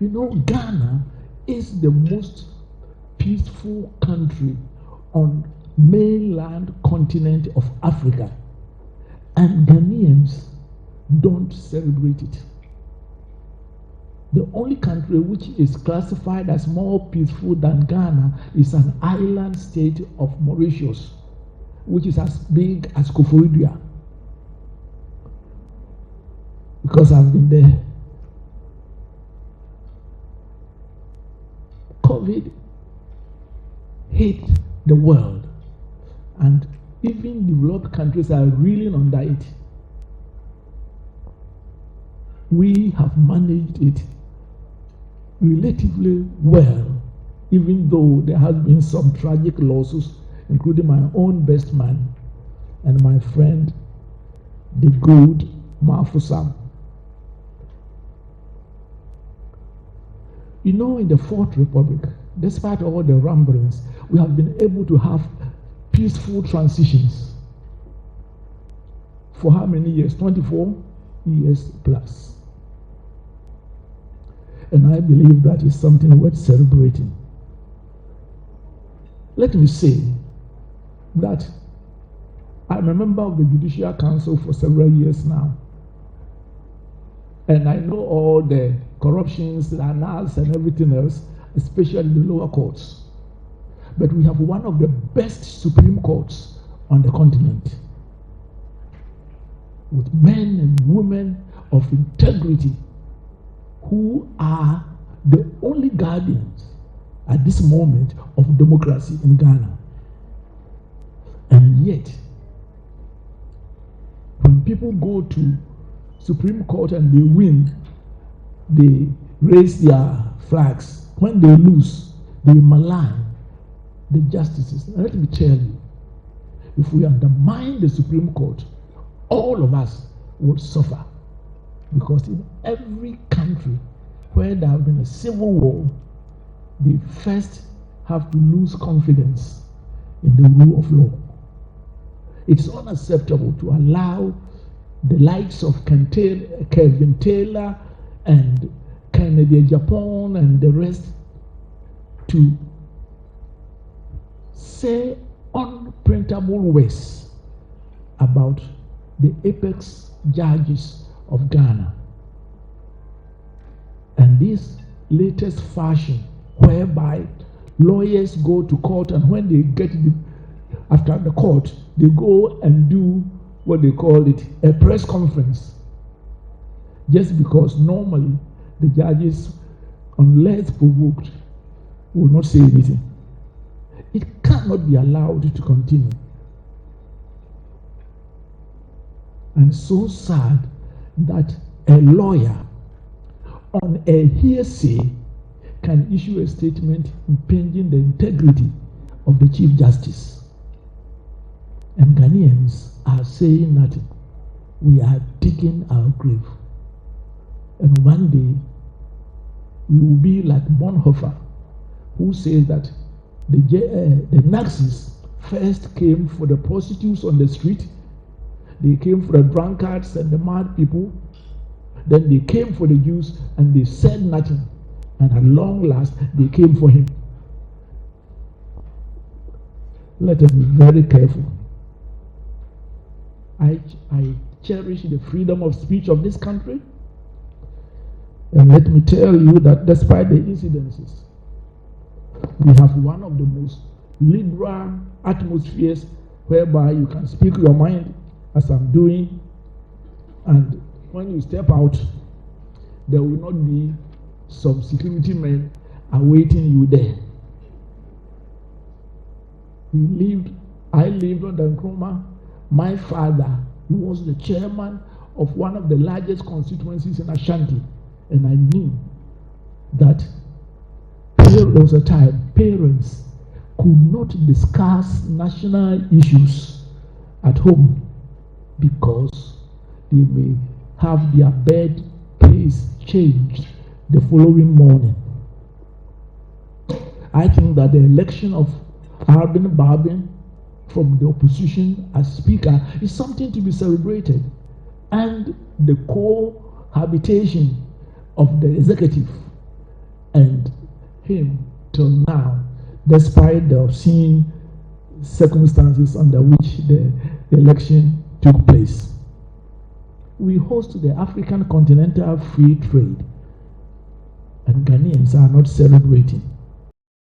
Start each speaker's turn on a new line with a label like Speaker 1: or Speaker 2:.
Speaker 1: You know, Ghana is the most peaceful country on mainland continent of Africa, and Ghanaians don't celebrate it. The only country which is classified as more peaceful than Ghana is an island state of Mauritius, which is as big as Koforidua, because I've been there. COVID hit the world, and even developed countries are reeling under it. We have managed it relatively well, even though there has been some tragic losses, including my own best man and my friend, the good Mafusam. You know, in the Fourth Republic, despite all the rumblings, we have been able to have peaceful transitions. For how many years? 24 years plus. And I believe that is something worth celebrating. Let me say that I'm a member of the Judicial Council for several years now. And I know all the corruptions, the annals, and everything else, especially the lower courts. But we have one of the best Supreme Courts on the continent, with men and women of integrity who are the only guardians at this moment of democracy in Ghana. And yet, when people go to Supreme Court and they win, they raise their flags. When they lose, they malign the justices. Let me tell you, if we undermine the Supreme Court, all of us would suffer. Because in every country where there has been a civil war, they first have to lose confidence in the rule of law. It's unacceptable to allow the likes of Kelvin Taylor and Kennedy Agyepong and the rest to say unprintable words about the apex judges of Ghana. And this latest fashion whereby lawyers go to court, and when they get after the court, they go and do what they call it a press conference, just because normally the judges, unless provoked, will not say anything. It cannot be allowed to continue. And so sad that a lawyer on a hearsay can issue a statement impinging the integrity of the Chief Justice. And Ghanaians are saying that we are digging our grave. And one day, we will be like Bonhoeffer, who says that the Nazis first came for the prostitutes on the street, they came for the drunkards and the mad people, then they came for the Jews and they said nothing. And at long last, they came for him. Let us be very careful. I cherish the freedom of speech of this country. And let me tell you that despite the incidences, we have one of the most liberal atmospheres whereby you can speak your mind, as I'm doing, and when you step out, there will not be some security men awaiting you there. I lived on the Nkrumah. My father was the chairman of one of the largest constituencies in Ashanti, and I knew that there was a time parents could not discuss national issues at home because they may have their bed place changed the following morning. I think that the election of Arben Barbin from the opposition as speaker is something to be celebrated, and the cohabitation of the executive and him till now, despite the obscene circumstances under which the election took place. We host the African Continental Free Trade, and Ghanaians are not celebrating.